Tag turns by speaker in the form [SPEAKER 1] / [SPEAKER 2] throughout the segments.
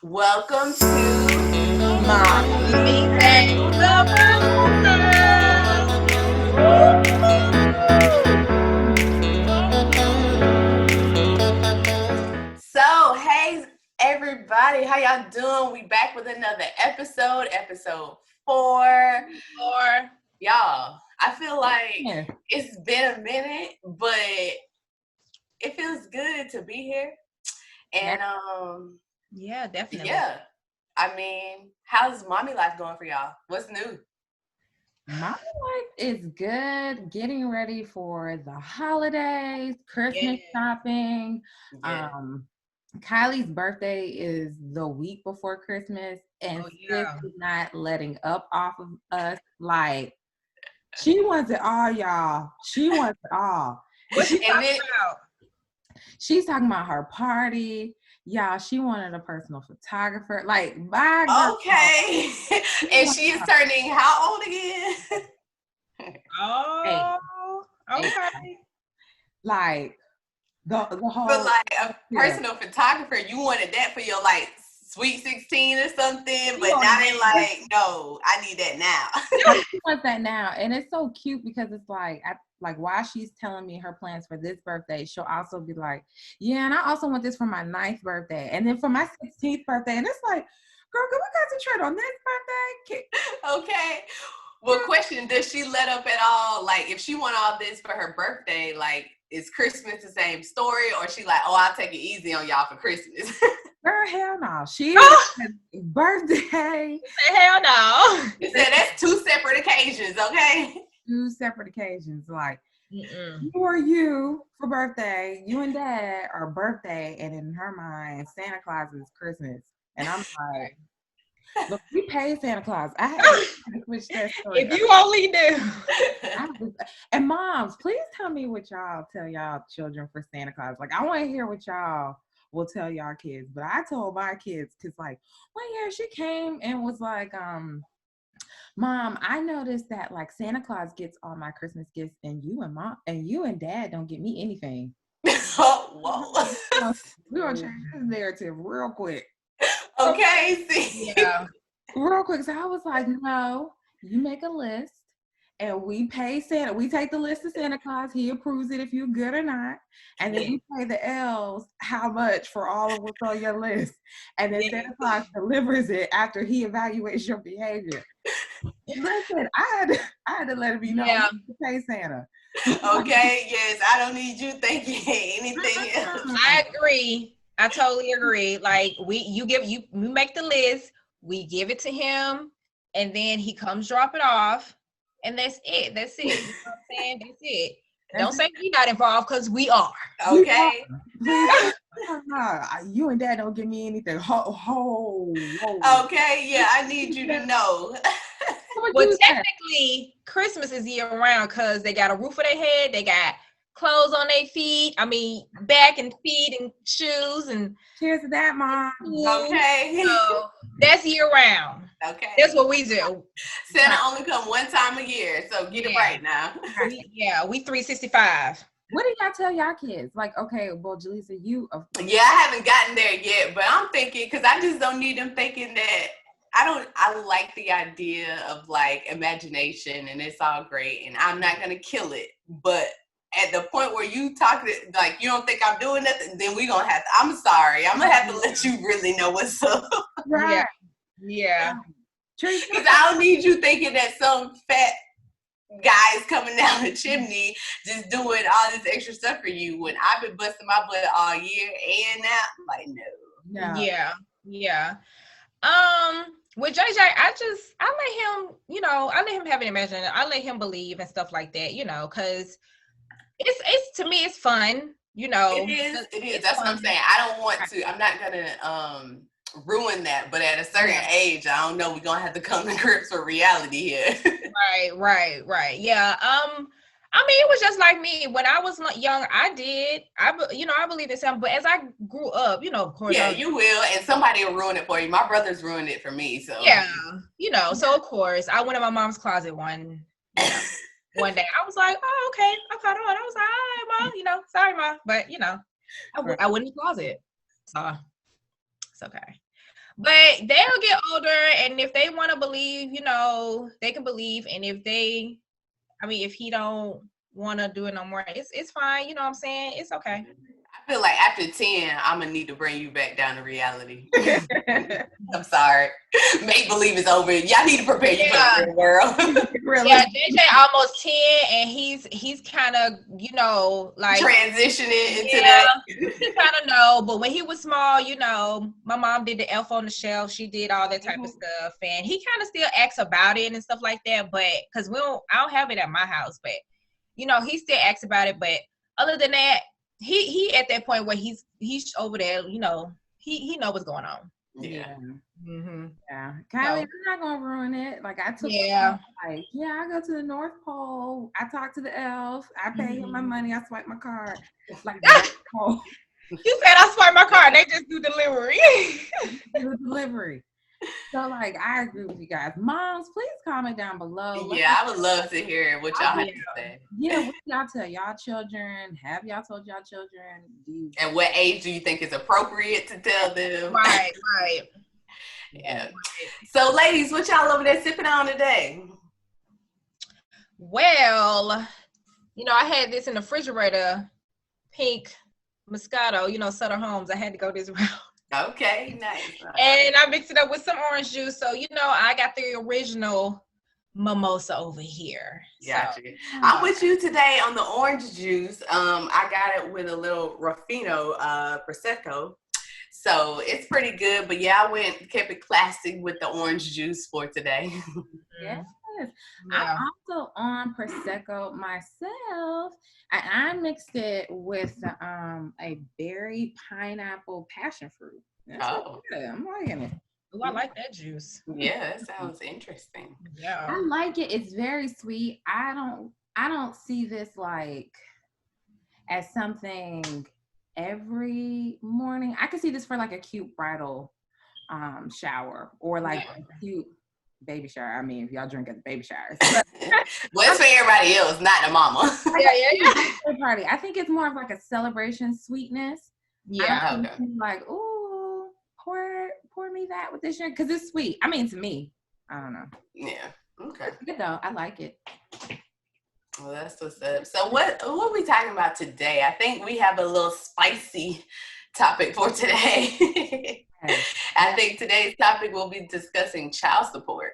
[SPEAKER 1] Welcome to
[SPEAKER 2] Mommy and the
[SPEAKER 1] So, hey everybody, how y'all doing? We back with another episode 4.
[SPEAKER 2] Or
[SPEAKER 1] Y'all, I feel like
[SPEAKER 3] Yeah.
[SPEAKER 1] it's been a minute, but it feels good to be here. And
[SPEAKER 2] yeah, definitely.
[SPEAKER 1] yeah. I mean, how's mommy life going for y'all? What's new?
[SPEAKER 3] My life is good. Getting ready for the holidays, Christmas shopping.
[SPEAKER 1] Yeah.
[SPEAKER 3] Kylie's birthday is the week before Christmas, and
[SPEAKER 2] Oh,
[SPEAKER 3] sis
[SPEAKER 2] yeah.
[SPEAKER 3] is not letting up off of us. Like, she wants it all, y'all. She wants it all.
[SPEAKER 2] What you
[SPEAKER 1] And
[SPEAKER 2] talking
[SPEAKER 1] then
[SPEAKER 2] about?
[SPEAKER 3] She's talking about her party. Y'all, she wanted a personal photographer. Like, my girl.
[SPEAKER 1] okay. And she is turning how old again?
[SPEAKER 2] Oh, okay.
[SPEAKER 3] Like, the whole.
[SPEAKER 1] But like a personal photographer, you wanted that for your like sweet 16 or something, but now they like, no, I need that now.
[SPEAKER 3] She wants that now, and it's so cute because it's like while she's telling me her plans for this birthday, she'll also be like, "Yeah, and I also want this for my 9th birthday, and then for my 16th birthday." And it's like, girl, can we concentrate on this birthday?
[SPEAKER 1] Okay. Well, question, does she let up at all? Like, if she want all this for her birthday, like, is Christmas the same story? Or she like, oh, I'll take it easy on y'all for Christmas?
[SPEAKER 3] Girl, hell no. She birthday.
[SPEAKER 2] Hell no.
[SPEAKER 1] She said that's 2 separate occasions, okay?
[SPEAKER 3] 2 separate occasions. Like,
[SPEAKER 2] Mm-mm.
[SPEAKER 3] you or you for birthday, you and dad are birthday, and in her mind, Santa Claus is Christmas. And I'm like, look, we pay Santa Claus. I had to switch that story.
[SPEAKER 2] If you only knew.
[SPEAKER 3] And moms, please tell me what y'all tell y'all children for Santa Claus. Like, I want to hear what y'all will tell y'all kids. But I told my kids, because like one year she came and was like, Mom, I noticed that like Santa Claus gets all my Christmas gifts and you and dad don't get me anything.
[SPEAKER 1] Oh, whoa.
[SPEAKER 3] We're gonna change this narrative real quick.
[SPEAKER 1] Okay, see.
[SPEAKER 2] Yeah.
[SPEAKER 3] Real quick. So I was like, no, you make a list and we pay Santa. We take the list to Santa Claus. He approves it if you're good or not. And then we pay the elves how much for all of what's on your list. And then Santa Claus delivers it after he evaluates your behavior. Listen, I had to let it be known to pay Santa.
[SPEAKER 1] Okay, yes, I don't need you thinking anything else.
[SPEAKER 2] I agree. I totally agree. Like we make the list, we give it to him, and then he comes drop it off, and that's it. That's it. You know what I'm saying? That's it. Don't say we not involved because we are.
[SPEAKER 1] Okay.
[SPEAKER 3] You and dad don't give me anything. Whoa.
[SPEAKER 1] Okay, yeah, I need you to know.
[SPEAKER 2] Well, technically, Christmas is year round because they got a roof over their head, they got clothes on their feet. I mean, back and feet and shoes and.
[SPEAKER 3] Cheers to that, Mom.
[SPEAKER 1] Okay.
[SPEAKER 2] So that's year round.
[SPEAKER 1] Okay.
[SPEAKER 2] That's what we do.
[SPEAKER 1] Santa only come one time a year, so get it right now.
[SPEAKER 2] We 365.
[SPEAKER 3] What do y'all tell y'all kids? Like, okay, well, Jaleesa, you.
[SPEAKER 1] Yeah, I haven't gotten there yet, but I'm thinking, because I just don't need them thinking that. I like the idea of like imagination and it's all great and I'm not going to kill it. But at the point where you talk like you don't think I'm doing nothing, then we going to have to, I'm sorry. I'm going to have to let you really know what's up.
[SPEAKER 3] Right.
[SPEAKER 2] Yeah.
[SPEAKER 1] Because I don't need you thinking that some fat guy is coming down the chimney just doing all this extra stuff for you when I've been busting my butt all year and now I'm like, no.
[SPEAKER 2] Yeah. With JJ, I let him have an imagination. I let him believe and stuff like that, because it's to me it's fun,
[SPEAKER 1] It is. That's what I'm saying. I don't want to. I'm not gonna ruin that. But at a certain age, I don't know. We're gonna have to come to grips with reality here.
[SPEAKER 2] Right. Yeah. I mean, it was just like me when I was young. I believe in something. But as I grew up, of course.
[SPEAKER 1] Yeah, you will, and somebody will ruin it for you. My brother's ruined it for me. So
[SPEAKER 2] yeah, So of course, I went in my mom's closet one day. I was like, oh, okay. I caught on. I was like, all right, Mom. Sorry, Mom. But I went in the closet. So it's okay. But they'll get older, and if they want to believe, they can believe. And if he don't want to do it no more, it's fine. You know what I'm saying? It's okay.
[SPEAKER 1] I feel like after 10, I'm gonna need to bring you back down to reality. I'm sorry. Make believe is over. Y'all need to prepare you for the real world.
[SPEAKER 3] Really?
[SPEAKER 2] Yeah, JJ almost 10, and he's kind of like
[SPEAKER 1] transitioning into that.
[SPEAKER 2] He kind of know, but when he was small, my mom did the Elf on the Shelf. She did all that type of stuff, and he kind of still acts about it and stuff like that. But because I don't have it at my house, but he still acts about it. But other than that, he at that point where he's over there, he know what's going on.
[SPEAKER 1] Yeah.
[SPEAKER 3] Mm-hmm. Yeah. Kylie, I'm not gonna ruin it. Like I took I go to the North Pole. I talk to the elf. I pay him my money. I swipe my card. Like
[SPEAKER 2] you said I swipe my card. They just do delivery.
[SPEAKER 3] Delivery. So like I agree with you guys. Moms, please comment down below.
[SPEAKER 1] Yeah, I would love to hear what y'all have to say.
[SPEAKER 3] Yeah, what y'all tell y'all children? Have y'all told y'all children?
[SPEAKER 1] And what age do you think is appropriate to tell them?
[SPEAKER 2] Right.
[SPEAKER 1] Yeah. So ladies, what y'all over there sipping on today?
[SPEAKER 2] Well, I had this in the refrigerator, pink Moscato, Sutter Homes. I had to go this route.
[SPEAKER 1] Okay, nice.
[SPEAKER 2] And I mixed it up with some orange juice. So, I got the original mimosa over here.
[SPEAKER 1] Gotcha. So. I'm with you today on the orange juice. I got it with a little Ruffino Prosecco. So it's pretty good. But yeah, I kept it classic with the orange juice for today.
[SPEAKER 3] Yes. Yeah. I'm also on Prosecco myself. I mixed it with a berry pineapple passion fruit. That's good. I'm liking it.
[SPEAKER 2] Oh, I like that juice.
[SPEAKER 1] Yeah, that sounds interesting.
[SPEAKER 2] Yeah,
[SPEAKER 3] I like it. It's very sweet. I don't see this like as something every morning. I could see this for like a cute bridal shower or like a cute baby shower. I mean, if y'all drink at the baby showers.
[SPEAKER 1] Well, it's for everybody else, not the mama.
[SPEAKER 2] Yeah.
[SPEAKER 3] Party. I think it's more of like a celebration sweetness.
[SPEAKER 2] Yeah.
[SPEAKER 3] Like, ooh, pour me that with this drink because it's sweet. I mean, to me, I don't know.
[SPEAKER 1] Yeah. Okay.
[SPEAKER 3] It's good though. I like it.
[SPEAKER 1] Well, that's what's up. So what are we talking about today? I think we have a little spicy topic for today. I think today's topic will be discussing child support.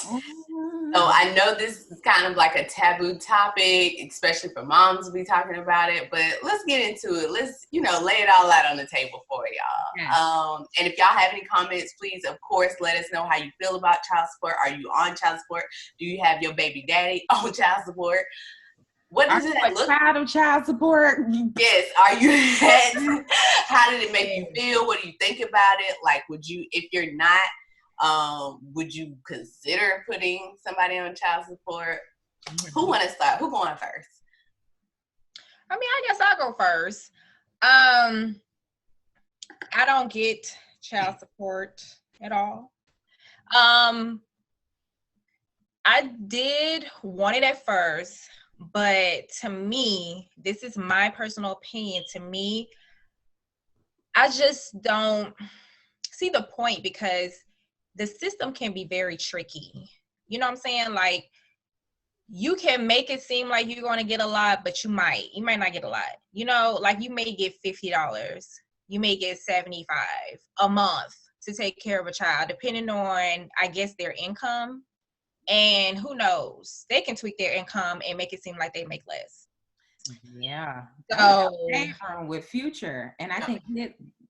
[SPEAKER 1] So I know this is kind of like a taboo topic, especially for moms to be talking about it, but let's get into it. Let's, lay it all out on the table for y'all. And if y'all have any comments, please, of course, let us know how you feel about child support. Are you on child support? Do you have your baby daddy on child support? What does it look like?
[SPEAKER 3] Proud of child support?
[SPEAKER 1] Yes. Are you? How did it make you feel? What do you think about it? Like, would you, if you're not, would you consider putting somebody on child support? Who want to start? Who going first?
[SPEAKER 2] I mean, I guess I'll go first. I don't get child support at all. I did want it at first, but to me, this is my personal opinion. To me, I just don't see the point because the system can be very tricky. You know what I'm saying? Like, you can make it seem like you're going to get a lot, but you might not get a lot. Like you may get $50. You may get $75 a month to take care of a child, depending on, I guess, their income. And who knows? They can tweak their income and make it seem like they make less.
[SPEAKER 3] Yeah.
[SPEAKER 2] So
[SPEAKER 3] with Future, and I think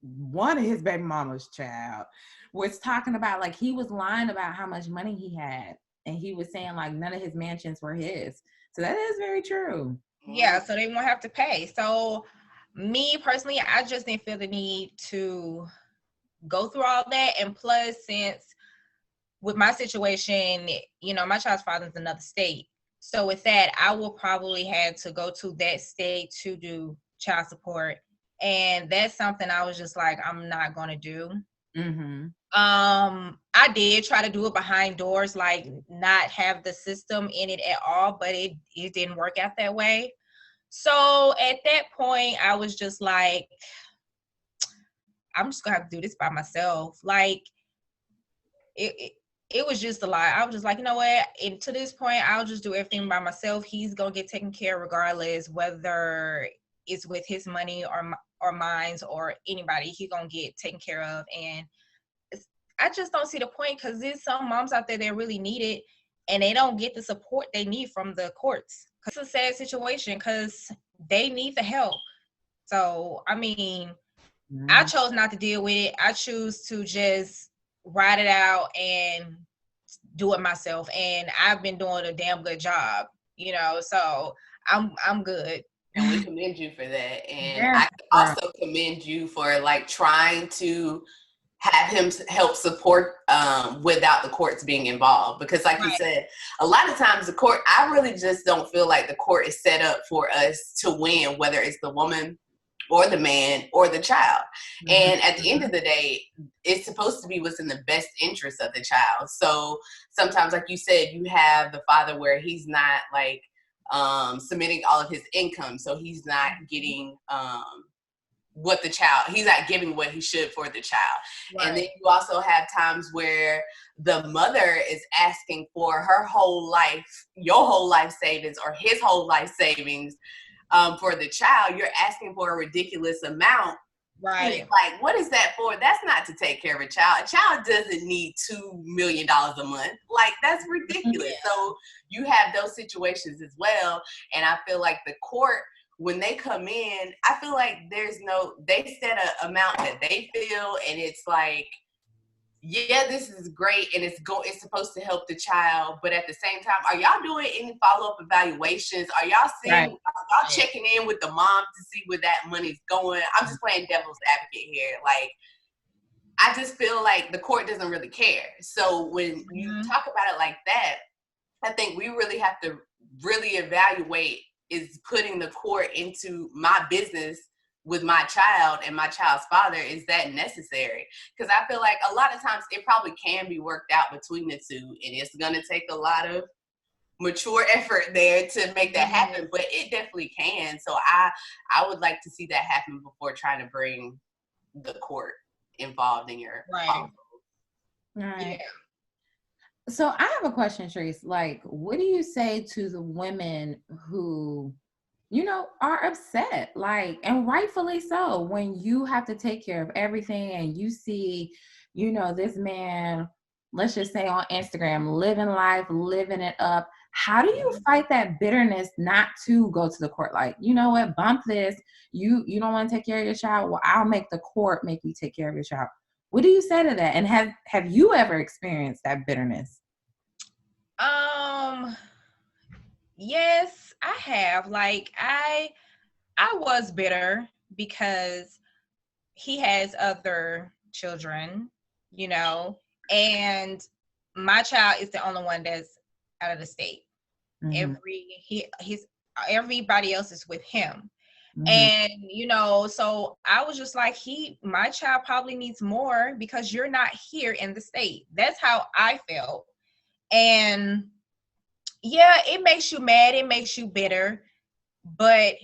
[SPEAKER 3] one of his baby mama's child was talking about like he was lying about how much money he had, and he was saying like none of his mansions were his. So that is very true.
[SPEAKER 2] Yeah, so they won't have to pay. So me personally, I just didn't feel the need to go through all that. And plus, since with my situation, my child's father is another state. So with that, I will probably have to go to that state to do child support. And that's something I was just like, I'm not going to do.
[SPEAKER 3] Mm-hmm.
[SPEAKER 2] I did try to do it behind doors, like not have the system in it at all, but it didn't work out that way. So at that point, I was just like, I'm just gonna have to do this by myself. Like, it was just a lot. I was just like, you know what? And to this point, I'll just do everything by myself. He's gonna get taken care of regardless, whether it's with his money or mine or anybody. He's gonna get taken care of. And I just don't see the point, because there's some moms out there that really need it, and they don't get the support they need from the courts. It's a sad situation because they need the help. So, I mean, I chose not to deal with it. I choose to just ride it out and do it myself. And I've been doing a damn good job, so I'm good.
[SPEAKER 1] And we commend you for that. And I also commend you for like trying to have him help support without the courts being involved. Because like you said, a lot of times the court, I really just don't feel like the court is set up for us to win, whether it's the woman or the man or the child. And at the end of the day, it's supposed to be what's in the best interest of the child. So sometimes, like you said, you have the father where he's not like submitting all of his income. So he's not getting he's not giving what he should for the child. Right. And then you also have times where the mother is asking for her whole life, your whole life savings or his whole life savings for the child. You're asking for a ridiculous amount. Right. Like, what is that for? That's not to take care of a child. A child doesn't need $2 million a month. Like, that's ridiculous. Yeah. So you have those situations as well. And I feel like the court, when they come in, I feel like they set an amount that they feel, and it's like, yeah, this is great, and it's supposed to help the child, but at the same time, are y'all doing any follow-up evaluations? Are y'all seeing, are y'all checking in with the mom to see where that money's going? I'm just playing devil's advocate here. Like, I just feel like the court doesn't really care. So when you talk about it like that, I think we really have to really evaluate, is putting the court into my business with my child and my child's father, is that necessary? Because I feel like a lot of times it probably can be worked out between the two, and it's going to take a lot of mature effort there to make that happen, but it definitely can. So I would like to see that happen before trying to bring the court involved in your
[SPEAKER 3] Right. Yeah. So I have a question, Trace. Like, what do you say to the women who, are upset, like, and rightfully so, when you have to take care of everything and you see, this man, let's just say on Instagram, living life, living it up. How do you fight that bitterness not to go to the court? Like, you know what, bump this. You don't want to take care of your child? Well, I'll make the court make you take care of your child. What do you say to that? And have you ever experienced that bitterness?
[SPEAKER 2] Yes, I have. Like, I was bitter because he has other children, and my child is the only one that's out of the state. Everybody else is with him. And, so I was just like, my child probably needs more because you're not here in the state. That's how I felt. And yeah, it makes you mad. It makes you bitter, but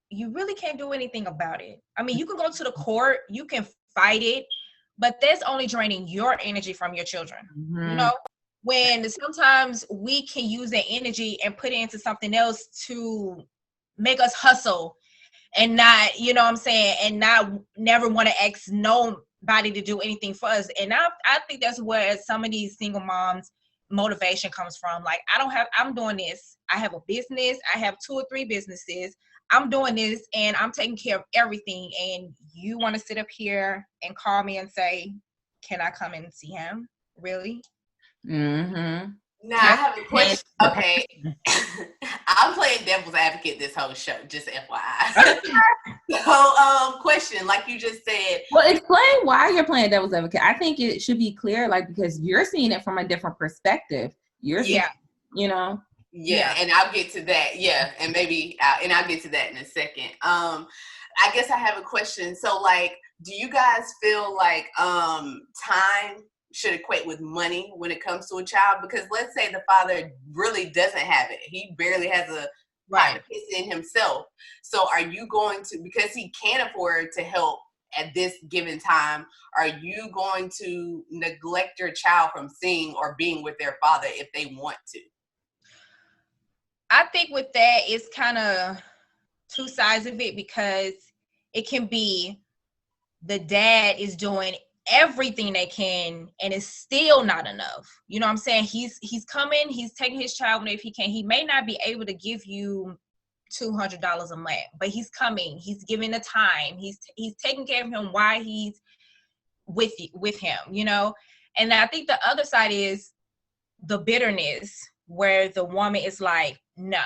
[SPEAKER 2] you really can't do anything about it. I mean, you can go to the court, you can fight it, but that's only draining your energy from your children. When sometimes we can use that energy and put it into something else to make us hustle and not, and never want to ask nobody to do anything for us. And I think that's where some of these single moms motivation comes from. Like, I'm doing this. I have a business. I have 2 or 3 businesses. I'm doing this and I'm taking care of everything. And you want to sit up here and call me and say, can I come and see him? Really?
[SPEAKER 1] Now, I have a question. Okay. I'm playing devil's advocate this whole show, just FYI. So, question, like you just said.
[SPEAKER 3] Well, explain why you're playing devil's advocate. I think it should be clear, like, because you're seeing it from a different perspective. You're seeing,
[SPEAKER 1] Yeah, and I'll get to that. Yeah, and maybe, and I'll get to that in a second. I guess I have a question. So, like, do you guys feel like time should equate with money when it comes to a child? Because let's say the father really doesn't have it. He barely has a piece in himself. So are you going to, because he can't afford to help at this given time, are you going to neglect your child from seeing or being with their father if they want to?
[SPEAKER 2] I think with that, it's kind of two sides of it, because it can be the dad is doing everything they can and it's still not enough. You know what I'm saying? He's coming, he's taking his child if he can. He may not be able to give you $200 a month, but he's coming, he's giving the time, he's taking care of him while he's with him, you know. And I think the other side is the bitterness, where the woman is like, no,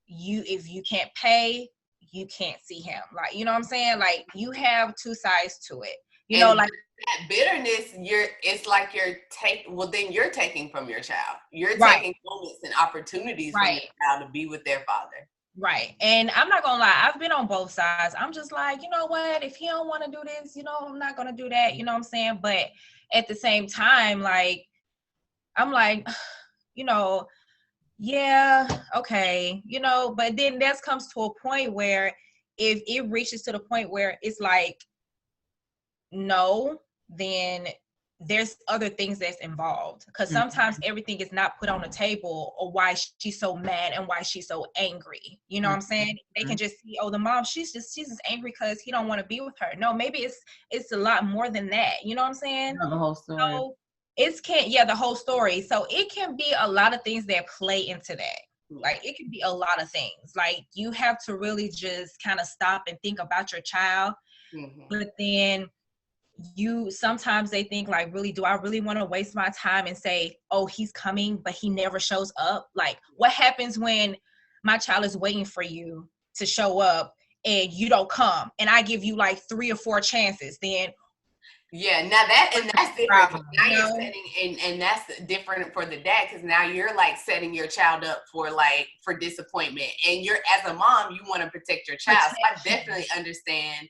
[SPEAKER 2] if you can't pay, you can't see him. Like, you know what I'm saying? Like, you have two sides to it. You know, like
[SPEAKER 1] that bitterness, then you're taking from your child. You're
[SPEAKER 2] right.
[SPEAKER 1] taking moments and opportunities
[SPEAKER 2] right.
[SPEAKER 1] from your child to be with their father.
[SPEAKER 2] Right. And I'm not gonna lie, I've been on both sides. I'm just like, you know what, if he don't want to do this, you know, I'm not gonna do that, you know what I'm saying? But at the same time, like, I'm like, you know, yeah, okay, you know, but then that comes to a point where if it reaches to the point where it's like, no, then there's other things that's involved, because sometimes everything is not put on the table, or why she's so mad and why she's so angry. You know what I'm saying? They can just see, oh, the mom, she's just angry because he don't want to be with her. No, maybe it's a lot more than that. You know what I'm saying?
[SPEAKER 3] The whole story.
[SPEAKER 2] So the whole story. So it can be a lot of things that play into that. Like, it can be a lot of things. Like, you have to really just kind of stop and think about your child. But then sometimes they think like, really, do I really want to waste my time and say, oh, he's coming, but he never shows up? Like, what happens when my child is waiting for you to show up and you don't come, and I give you like 3 or 4 chances? Then
[SPEAKER 1] that's different. Now
[SPEAKER 2] you're
[SPEAKER 1] setting, and that's different for the dad, because now you're like setting your child up for disappointment, and you're, as a mom, you want to protect your child. So I definitely understand.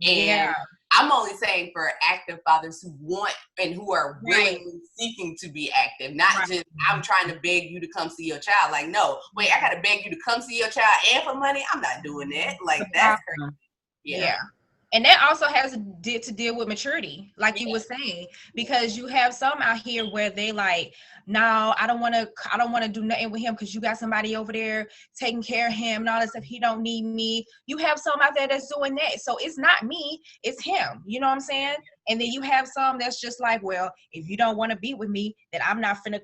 [SPEAKER 1] And I'm only saying for active fathers who want and who are willingly seeking to be active, not just, I'm trying to beg you to come see your child. Like, no, wait, I got to beg you to come see your child and for money? I'm not doing that. Like, that's crazy. Yeah.
[SPEAKER 2] And that also has to deal with maturity, like you were saying, because you have some out here where they like, no, I don't want to do nothing with him because you got somebody over there taking care of him and all that stuff. He don't need me. You have some out there that's doing that. So it's not me, it's him. You know what I'm saying? And then you have some that's just like, well, if you don't want to be with me, then I'm not finna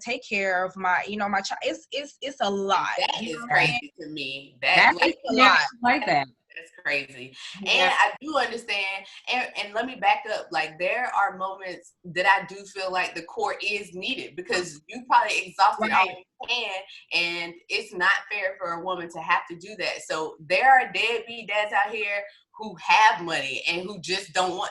[SPEAKER 2] take care of my, you know, my child. It's a lot.
[SPEAKER 1] That is crazy to me.
[SPEAKER 3] That's a lot. Like that.
[SPEAKER 1] That's crazy. And I do understand, and let me back up, like, there are moments that I do feel like the court is needed, because you probably exhausted all you can, and it's not fair for a woman to have to do that. So there are deadbeat dads out here who have money and who just don't want,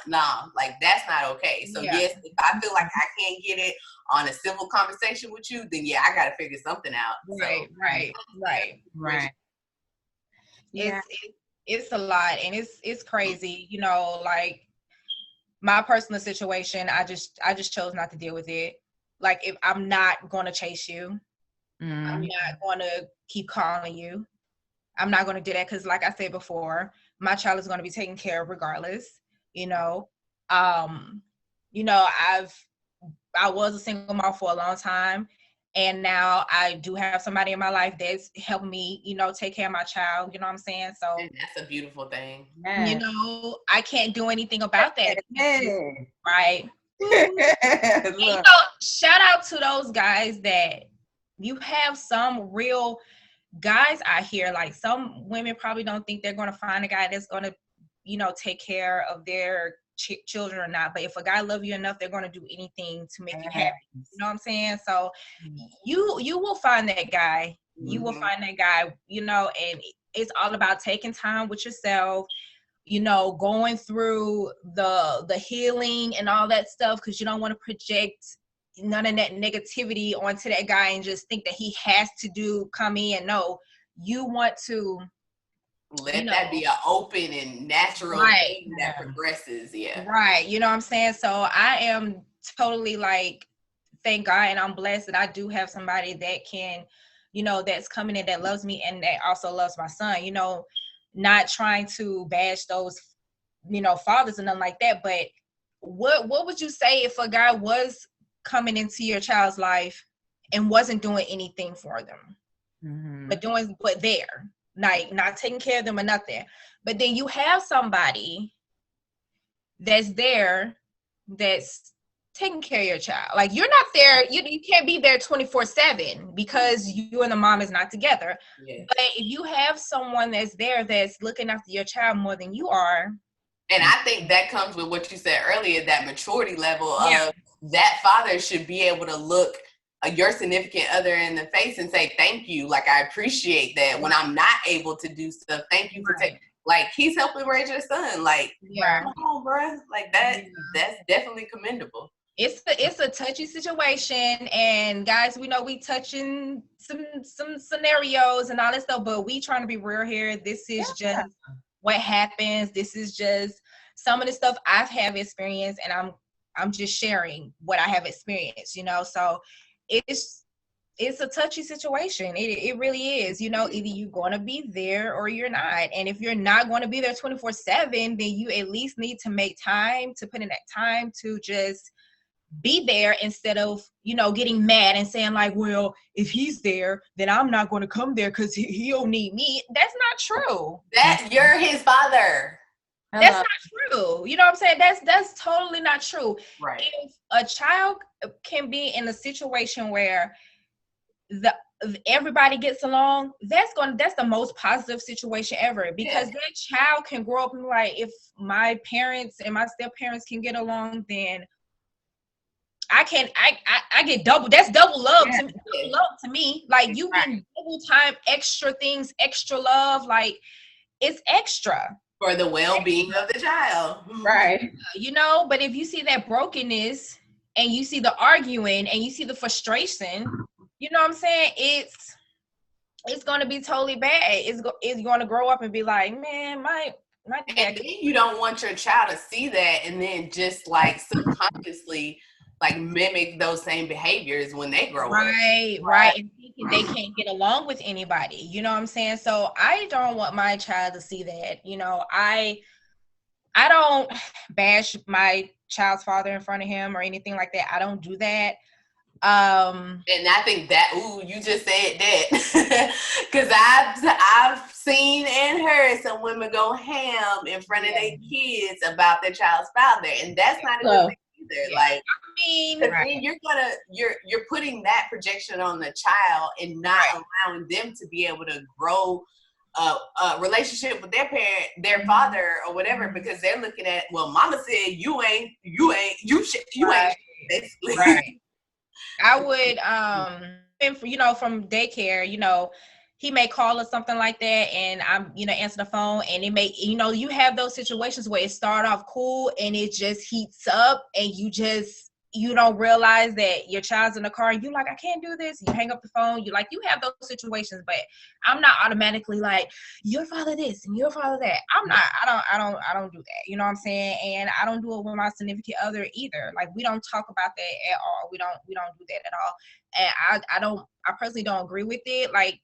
[SPEAKER 1] like, that's not okay. So yes, if I feel like I can't get it on a civil conversation with you, then I got to figure something out.
[SPEAKER 2] Right. It's a lot, and it's crazy, you know. Like, my personal situation, I just chose not to deal with it. Like, if I'm not going to chase you, I'm not going to keep calling you. I'm not going to do that, because like I said before, my child is going to be taken care of regardless, you know. You know, I was a single mom for a long time, and now I do have somebody in my life that's helping me, you know, take care of my child. You know what I'm saying? So,
[SPEAKER 1] and that's a beautiful thing.
[SPEAKER 2] You know, I can't do anything about that. Right. And, you know, shout out to those guys that you have some real guys out here. Like, some women probably don't think they're going to find a guy that's going to, you know, take care of their children or not, but if a guy loves you enough, they're going to do anything to make you happy. You know what I'm saying? So you will find that guy. You will find that guy, you know. And it's all about taking time with yourself, you know, going through the healing and all that stuff, because you don't want to project none of that negativity onto that guy and just think that he has to come in. No, you want to
[SPEAKER 1] let that be an open and natural thing that progresses. Right.
[SPEAKER 2] You know what I'm saying? So I am totally like, thank God, and I'm blessed that I do have somebody that can, you know, that's coming in, that loves me, and that also loves my son. You know, not trying to bash those fathers and nothing like that. But what would you say if a guy was coming into your child's life and wasn't doing anything for them, but there, like not taking care of them or nothing, but then you have somebody that's there that's taking care of your child. Like you're not there, you can't be there 24/7 because you and the mom is not together.
[SPEAKER 1] Yeah.
[SPEAKER 2] But if you have someone that's there that's looking after your child more than you are.
[SPEAKER 1] And I think that comes with what you said earlier, that maturity level of that father should be able to look your significant other in the face and say, thank you. Like, I appreciate that when I'm not able to do stuff. Thank you for taking, like, he's helping raise your son. Like, come on, bro. Like that's definitely commendable.
[SPEAKER 2] It's a touchy situation, and guys, we know we touching some scenarios and all that stuff, but we trying to be real here. This is just what happens. This is just some of the stuff I've have experienced, and I'm just sharing what I have experienced, so it's a touchy situation. It really is, either you're going to be there or you're not. And if you're not going to be there 24/7, then you at least need to make time to put in that time to just be there instead of, getting mad and saying like, well, if he's there, then I'm not going to come there because he'll need me. That's not true.
[SPEAKER 1] That you're his father.
[SPEAKER 2] That's not true. You know what I'm saying? That's totally not true.
[SPEAKER 1] Right.
[SPEAKER 2] If a child can be in a situation where everybody gets along, that's the most positive situation ever, because that child can grow up and be like, if my parents and my step parents can get along, then I get double. That's double love to me. Double love to me. Like you get double time, extra things, extra love. Like it's extra
[SPEAKER 1] for the well-being of the child.
[SPEAKER 3] Right.
[SPEAKER 2] But if you see that brokenness and you see the arguing and you see the frustration, you know what I'm saying? It's going to be totally bad. It's going to grow up and be like, man, my dad.
[SPEAKER 1] And then you don't want your child to see that and then just like subconsciously like mimic those same behaviors when they grow up.
[SPEAKER 2] Right. And thinking they can't get along with anybody. You know what I'm saying? So I don't want my child to see that. I don't bash my child's father in front of him or anything like that. I don't do that.
[SPEAKER 1] And I think that, you just said that. Because I've seen and heard some women go ham in front of their kids about their child's father. And that's not a good thing either. Like, then you're putting that projection on the child and not allowing them to be able to grow a relationship with their parent, their father or whatever, because they're looking at, well, mama said you ain't basically.
[SPEAKER 2] Right. I would, from daycare, he may call or something like that, and I'm, answer the phone, and it may, you have those situations where it start off cool and it just heats up, and you don't realize that your child's in the car and you like, I can't do this. You hang up the phone. You have those situations, but I'm not automatically like, your father this and your father that. I don't do that. You know what I'm saying? And I don't do it with my significant other either. Like we don't talk about that at all. We don't do that at all. And I personally don't agree with it. Like,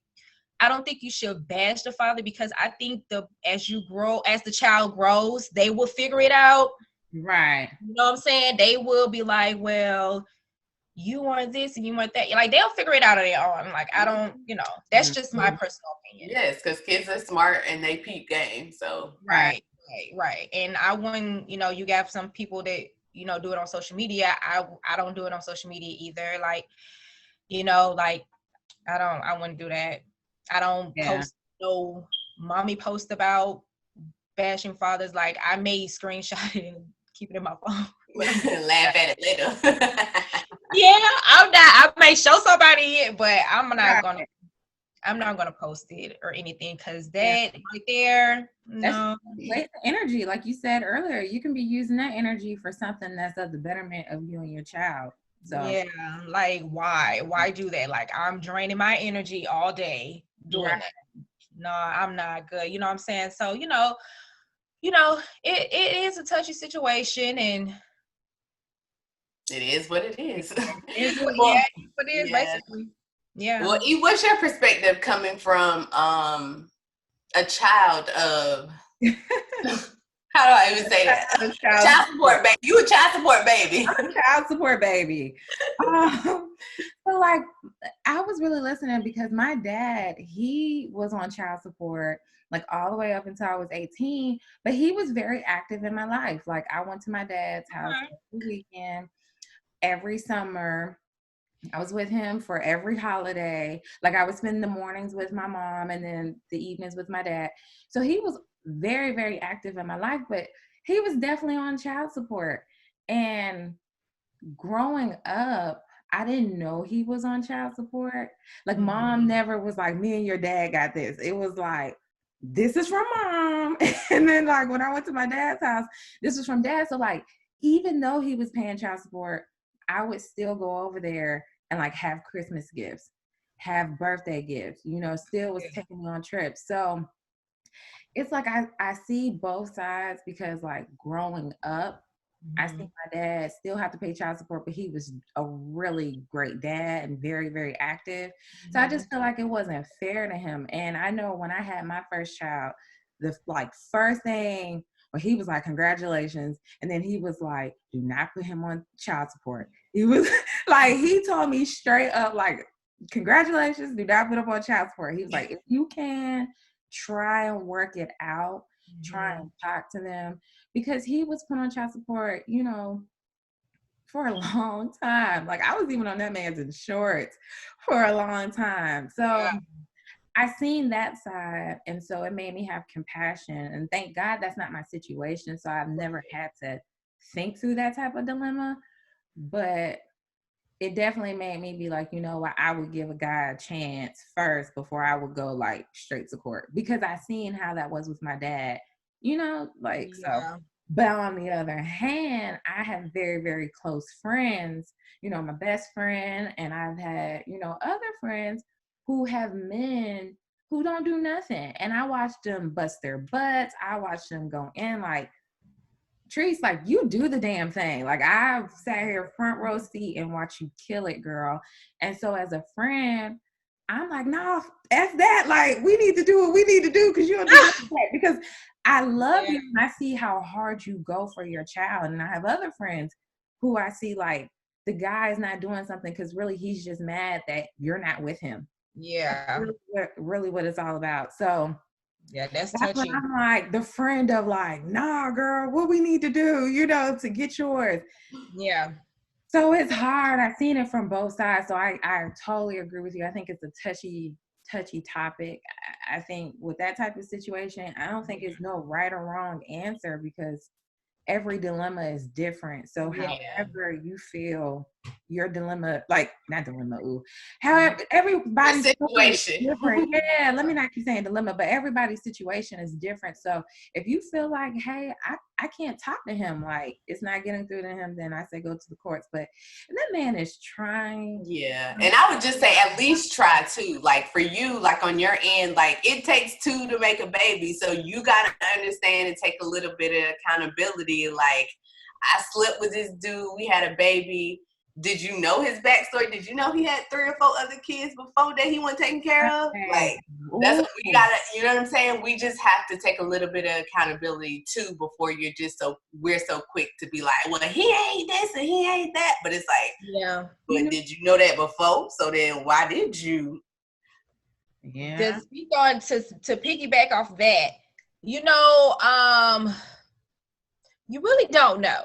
[SPEAKER 2] I don't think you should bash the father, because I think as the child grows, they will figure it out.
[SPEAKER 3] Right.
[SPEAKER 2] You know what I'm saying? They will be like, well, you want this and you want that. Like, they'll figure it out on their own. Like, I don't, that's just my personal opinion.
[SPEAKER 1] Yes, because kids are smart and they peep game. So.
[SPEAKER 2] Right. And I wouldn't, you got some people that, do it on social media. I don't do it on social media either. Like, I wouldn't do that. I don't post no mommy post about bashing fathers. Like, I may screenshot it and keep it in my phone.
[SPEAKER 1] Laugh at it later.
[SPEAKER 2] Yeah, I'm not. I may show somebody it, but I'm not gonna post it or anything, because that right there, no.
[SPEAKER 3] Waste of energy, like you said earlier. You can be using that energy for something that's of the betterment of you and your child. So
[SPEAKER 2] yeah, like why do that? Like, I'm draining my energy all day doing that. No, I'm not good. You know what I'm saying? So it is a touchy situation, and
[SPEAKER 1] it is what it is.
[SPEAKER 2] It is basically. Yeah.
[SPEAKER 1] Well, E, what's your perspective coming from a child of How do I even say that? Child support baby. You a child support baby.
[SPEAKER 3] I'm a child support baby. So like, I was really listening because my dad, he was on child support like all the way up until I was 18, but he was very active in my life. Like I went to my dad's house every weekend, every summer. I was with him for every holiday. Like I would spend the mornings with my mom and then the evenings with my dad. So he was very, very active in my life, but he was definitely on child support. And growing up, I didn't know he was on child support. Like mom never was like, me and your dad got this. It was like, this is from mom. And then like when I went to my dad's house, this was from dad. So like, even though he was paying child support, I would still go over there and like have Christmas gifts, have birthday gifts, you know, still was taking me on trips. So it's like I see both sides because like growing up, I see my dad still have to pay child support, but he was a really great dad and very, very active. So I just feel like it wasn't fair to him. And I know when I had my first child, the like first thing, well, he was like, congratulations. And then he was like, do not put him on child support. He was like, he told me straight up, like, congratulations, do not put him on child support. He was like, if you can try and work it out, try and talk to them, because he was put on child support, you know, for a long time. Like I was even on that man's insurance for a long time. So I seen that side, and so it made me have compassion. And thank God that's not my situation. So I've never had to think through that type of dilemma. But it definitely made me be like, you know what, I would give a guy a chance first before I would go like straight to court, because I seen how that was with my dad, you know, like so. But on the other hand, I have very, very close friends, you know, my best friend, and I've had, you know, other friends who have men who don't do nothing. And I watched them bust their butts. I watched them go in like, Treese, like you do the damn thing. Like I sat here front row seat and watch you kill it, girl. And so as a friend, I'm like, no, F that. Like we need to do what we need to do because you don't do that. Because I love you and I see how hard you go for your child. And I have other friends who I see like the guy is not doing something because really he's just mad that you're not with him.
[SPEAKER 2] Yeah.
[SPEAKER 3] Really what it's all about. So
[SPEAKER 2] yeah, that's touchy.
[SPEAKER 3] when I'm like the friend of like, nah, girl, what we need to do, you know, to get yours.
[SPEAKER 2] Yeah.
[SPEAKER 3] So it's hard. I've seen it from both sides. So I totally agree with you. I think it's a touchy topic. I think with that type of situation, I don't think it's no right or wrong answer because every dilemma is different. So however you feel your dilemma, like not dilemma, however everybody's situation different. Yeah, let me not keep saying dilemma, but everybody's situation is different. So if you feel like, hey, I can't talk to him, like it's not getting through to him, then I say go to the courts. But that man is trying.
[SPEAKER 1] Yeah. And I would just say at least try to. Like for you, like on your end, like it takes two to make a baby. So you gotta understand and take a little bit of accountability. Like I slept with this dude, we had a baby. Did you know his backstory? Did you know he had 3 or 4 other kids before that he wasn't taken care of? Like, that's what we gotta, you know what I'm saying? We just have to take a little bit of accountability too before you're just we're so quick to be like, well, he ain't this and he ain't that. But it's like, but did you know that before? So then why did you?
[SPEAKER 2] Yeah. To speak on, to piggyback off that, you know, you really don't know.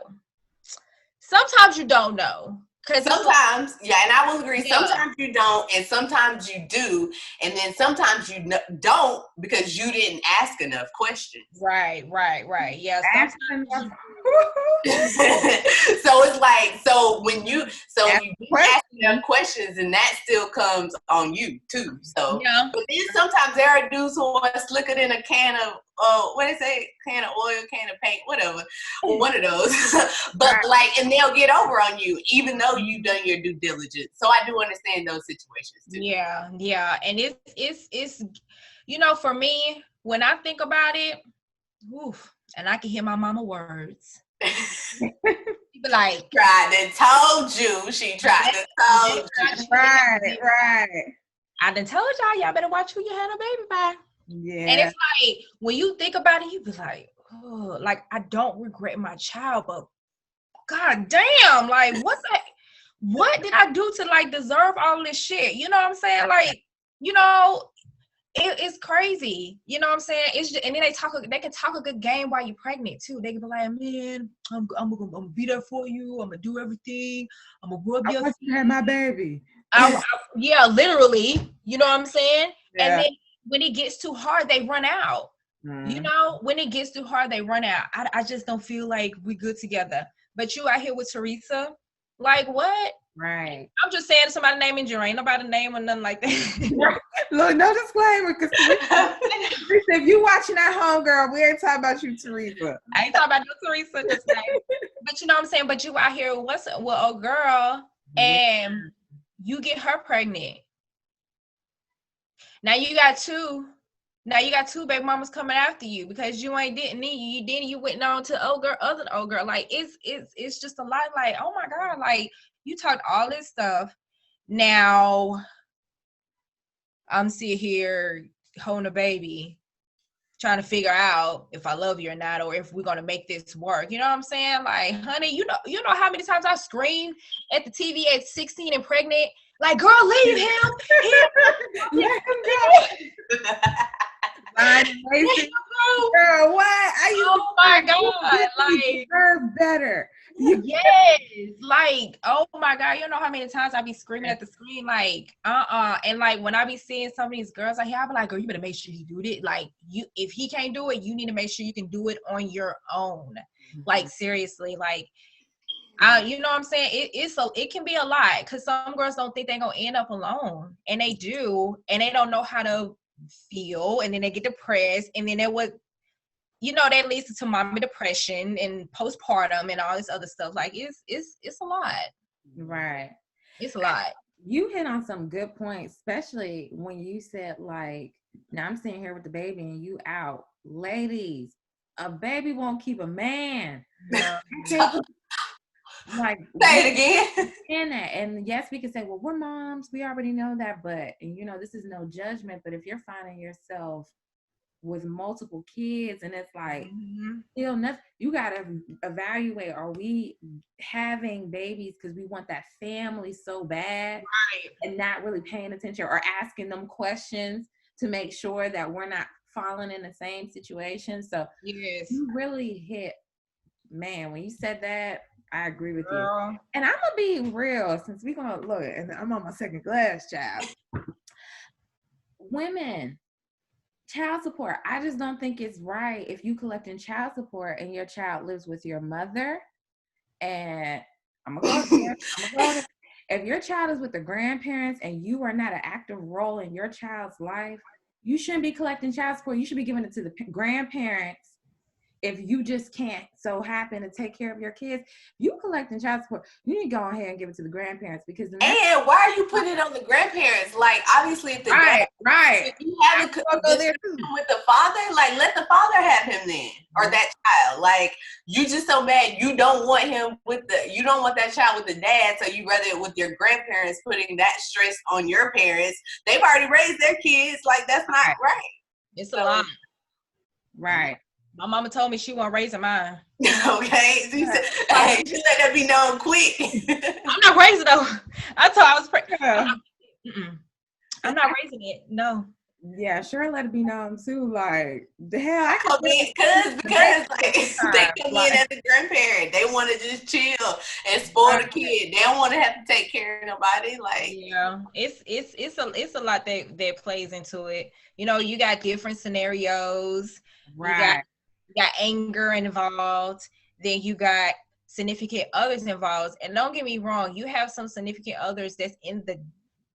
[SPEAKER 2] Sometimes you don't know.
[SPEAKER 1] Sometimes, and I will agree. Yeah. Sometimes you don't, and sometimes you do, and then sometimes you don't because you didn't ask enough questions.
[SPEAKER 2] Right. Yeah. Sometimes
[SPEAKER 1] so it's like, so when you ask enough questions, and that still comes on you too. So, but then sometimes there are dudes who are slicker than a can of what they say, can of oil, can of paint, whatever, one of those. But like, and they'll get over on you, even though you've done your due diligence. So I do understand those situations too.
[SPEAKER 2] Yeah, and it's you know, for me, when I think about it, and I can hear my mama words. People like
[SPEAKER 1] tried and told you. She tried to told you.
[SPEAKER 3] Right.
[SPEAKER 2] I done told y'all better watch who you had a baby by.
[SPEAKER 3] Yeah.
[SPEAKER 2] And it's like when you think about it, you be like, like, I don't regret my child, but God damn, like, what did I do to like deserve all this shit? You know what I'm saying? Like, you know, it's crazy. You know what I'm saying? It's just, and then they can talk a good game while you're pregnant too. They can be like, man, I'm gonna be there for you. I'm gonna do everything. I'm gonna rub your
[SPEAKER 3] feet. You had my baby.
[SPEAKER 2] Yeah, literally. You know what I'm saying?
[SPEAKER 3] Yeah.
[SPEAKER 2] And then when it gets too hard, they run out. You know, when it gets too hard, they run out. I just don't feel like we good together. But you out here with Teresa, like what?
[SPEAKER 3] Right.
[SPEAKER 2] I'm just saying somebody naming you. Ain't nobody name or nothing like that.
[SPEAKER 3] Look, no disclaimer, because Teresa, if you watching at home, girl, we ain't talking about you, Teresa.
[SPEAKER 2] I ain't talking about no Teresa. Just like, but you know what I'm saying? But you out here with a girl, and you get her pregnant. Now you got two baby mamas coming after you because you went on to other old girl. Like it's just a lot. Like, oh my God, like you talked all this stuff. Now I'm sitting here holding a baby, trying to figure out if I love you or not, or if we're gonna make this work. You know what I'm saying? Like, honey, you know how many times I screamed at the TV at 16 and pregnant, like, girl, leave him.
[SPEAKER 3] Let him go. Girl, what?
[SPEAKER 2] Oh my God, like,
[SPEAKER 3] deserve better.
[SPEAKER 2] Yes, like, oh my God, you know how many times I be screaming at the screen, like, and like when I be seeing some of these girls out here, I be like, girl, you better make sure he do it. Like, if he can't do it, you need to make sure you can do it on your own. Like, seriously, like, you know what I'm saying? It can be a lot because some girls don't think they're gonna end up alone, and they do, and they don't know how to feel, and then they get depressed, and then that leads to mommy depression and postpartum and all this other stuff. Like, it's a lot.
[SPEAKER 3] Right.
[SPEAKER 2] It's a lot.
[SPEAKER 3] You hit on some good points, especially when you said, like, now I'm sitting here with the baby and you out. Ladies, a baby won't keep a man. Like,
[SPEAKER 1] say it again.
[SPEAKER 3] And yes, we can say, well, we're moms, we already know that, but this is no judgment. But if you're finding yourself with multiple kids and it's like still nothing, you gotta evaluate, are we having babies because we want that family so bad,
[SPEAKER 2] right,
[SPEAKER 3] and not really paying attention or asking them questions to make sure that we're not falling in the same situation? So
[SPEAKER 2] yes,
[SPEAKER 3] you really hit, man, when you said that, I agree with
[SPEAKER 2] girl.
[SPEAKER 3] you. And I'm gonna be real, since we're gonna look, and I'm on my second glass, child. Women, child support, I just don't think it's right if you collecting child support and your child lives with your mother. And I'm gonna go there. If your child is with the grandparents and you are not an active role in your child's life, you shouldn't be collecting child support. You should be giving it to the grandparents. If you just can't so happen to take care of your kids, you collecting child support, you need to go ahead and give it to the grandparents, because
[SPEAKER 1] and why are you putting it on the grandparents? Like, obviously, if the
[SPEAKER 3] right,
[SPEAKER 1] if you have with the father, like, let the father have him then, or that child. Like, you just so mad you don't want him you don't want that child with the dad, so you rather it with your grandparents, putting that stress on your parents. They've already raised their kids. Like, that's not right.
[SPEAKER 2] It's a lot.
[SPEAKER 3] Right.
[SPEAKER 2] My mama told me she wasn't raising mine.
[SPEAKER 1] Okay. She said, hey, just let that be known quick.
[SPEAKER 2] I'm not raising though. I thought I was pregnant. I'm not raising it. No.
[SPEAKER 3] Yeah, sure, let it be known too. Like, the hell, I
[SPEAKER 1] can because like, they come in as a grandparent. They want to just chill and spoil the kid. They don't want to have to take care of nobody. Like,
[SPEAKER 2] yeah, it's a lot that plays into it. You got different scenarios.
[SPEAKER 3] Right.
[SPEAKER 2] You got anger involved. Then you got significant others involved. And don't get me wrong, you have some significant others that's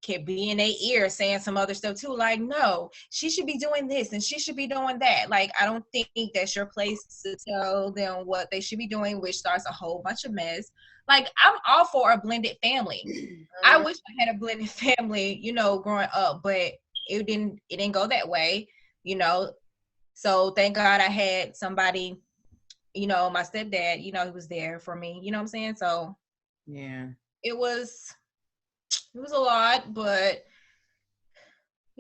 [SPEAKER 2] can be in their ear saying some other stuff too. Like, no, she should be doing this and she should be doing that. Like, I don't think that's your place to tell them what they should be doing, which starts a whole bunch of mess. Like, I'm all for a blended family. I wish I had a blended family, growing up, but it didn't go that way, So thank God I had somebody, my stepdad, he was there for me, you know what I'm saying? So
[SPEAKER 3] yeah,
[SPEAKER 2] it was a lot, but